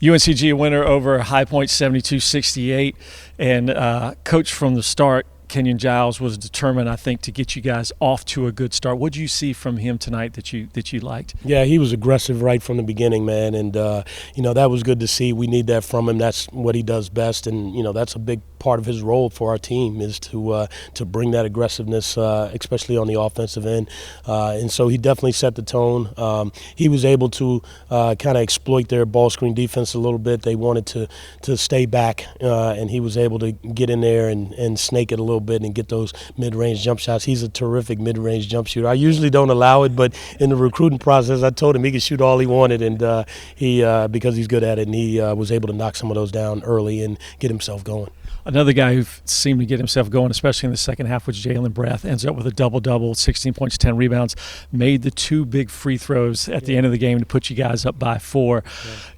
UNCG winner over High Point 72-68, and coach from the start, Kenyon Giles, was determined, I think, to get you guys off to a good start. What did you see from him tonight that you liked? Yeah, he was aggressive right from the beginning, man, and that was good to see. We need that from him. That's what he does best, and that's a big part of his role for our team is to bring that aggressiveness, especially on the offensive end. And so he definitely set the tone. He was able to kind of exploit their ball screen defense a little bit. They wanted to stay back, and he was able to get in there and snake it a little bit and get those mid-range jump shots. He's a terrific mid-range jump shooter. I usually don't allow it, but in the recruiting process, I told him he could shoot all he wanted, and he because he's good at it, and he was able to knock some of those down early and get himself going. Another guy who seemed to get himself going, especially in the second half, was Jalen Breath. Ends up with a double-double, 16 points, 10 rebounds. Made the 2 big free throws at the end of the game to put you guys up by 4.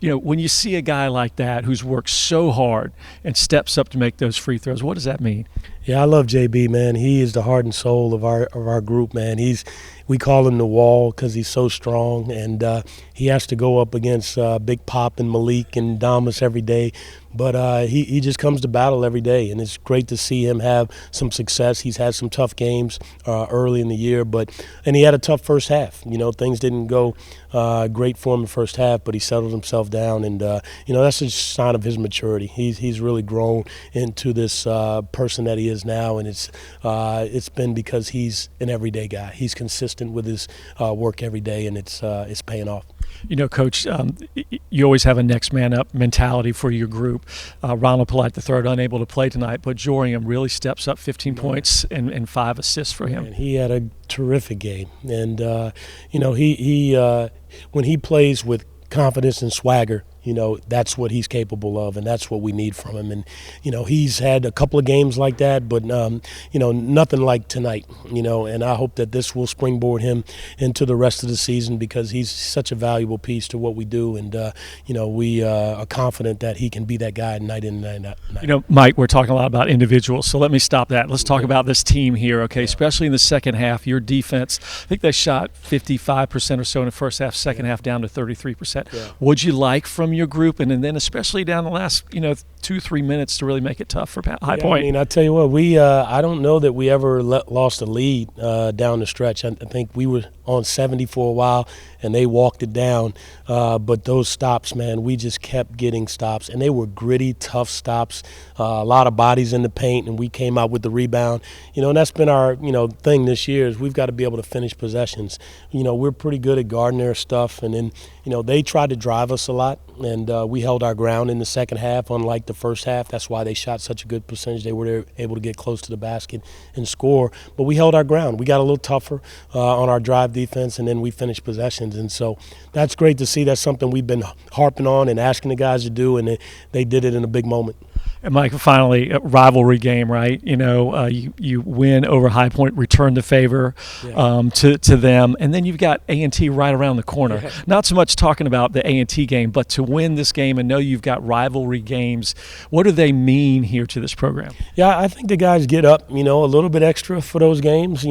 Yeah. When you see a guy like that who's worked so hard and steps up to make those free throws, what does that mean? Yeah, I love JB, man. He is the heart and soul of our group, man. We call him the wall because he's so strong, and he has to go up against Big Pop and Malik and Damas every day. But he just comes to battle every day, and it's great to see him have some success. He's had some tough games early in the year, and he had a tough first half. Things didn't go great for him in the first half, but he settled himself down, and that's a sign of his maturity. He's really grown into this person that he is now, and it's been because he's an everyday guy. He's consistent with his work every day, and it's paying off. Coach, you always have a next man up mentality for your group. Ronald Polite III unable to play tonight, but Jorium really steps up, 15 points and 5 assists for him. And he had a terrific game, and he when he plays with confidence and swagger, that's what he's capable of, and that's what we need from him. And, he's had a couple of games like that, but, nothing like tonight, and I hope that this will springboard him into the rest of the season because he's such a valuable piece to what we do. And, we are confident that he can be that guy night in and night out. Mike, we're talking a lot about individuals, so let me stop that. Let's talk about this team here, okay? Especially in the second half, your defense, I think they shot 55% or so in the first half, second half down to 33%. Yeah. What'd you like from your group, and then especially down the last 2-3 minutes to really make it tough for High Point? I tell you what, I don't know that we ever lost a lead down the stretch. I think we were on 70 for a while, and they walked it down. But those stops, man, we just kept getting stops, and they were gritty, tough stops. A lot of bodies in the paint, and we came out with the rebound. And that's been our thing this year is we've got to be able to finish possessions. We're pretty good at guarding their stuff, and then they tried to drive us a lot, and we held our ground in the second half, unlike the first half. That's why they shot such a good percentage. They were able to get close to the basket and score, but we held our ground. We got a little tougher on our drive defense, and then we finished possessions, and so that's great to see. That's something we've been harping on and asking the guys to do, and they did it in a big moment. And Mike, finally, a rivalry game, right? You win over High Point, return the favor to them, and then you've got A&T right around the corner. Yeah. Not so much talking about the A&T game, but to win this game and know you've got rivalry games. What do they mean here to this program? Yeah, I think the guys get up, a little bit extra for those games. They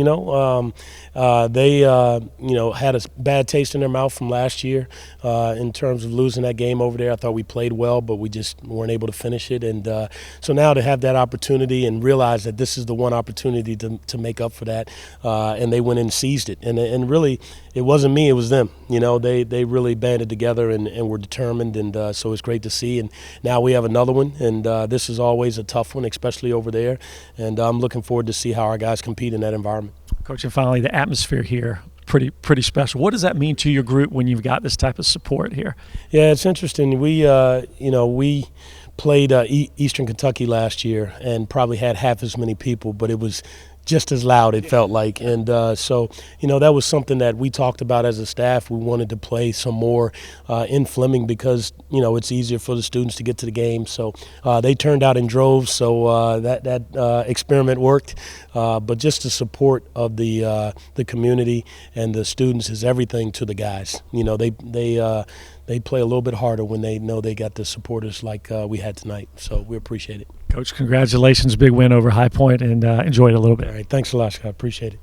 had a bad taste in their mouth from last year in terms of losing that game over there. I thought we played well, but we just weren't able to finish it, and so now to have that opportunity and realize that this is the one opportunity to make up for that, and they went and seized it. And really, it wasn't me, it was them. They really banded together and were determined, and so it's great to see. And now we have another one, and this is always a tough one, especially over there. And I'm looking forward to see how our guys compete in that environment. Coach, and finally, the atmosphere here. Pretty special. What does that mean to your group when you've got this type of support here? Yeah, it's interesting. We played Eastern Kentucky last year and probably had half as many people, but it was just as loud, it felt like. And so that was something that we talked about as a staff. We wanted to play some more in Fleming because it's easier for the students to get to the game. So they turned out in droves, so that experiment worked. But just the support of the community and the students is everything to the guys. They play a little bit harder when they know they got the supporters like we had tonight. So we appreciate it. Coach, congratulations. Big win over High Point, and enjoy it a little bit. All right. Thanks a lot, Scott. Appreciate it.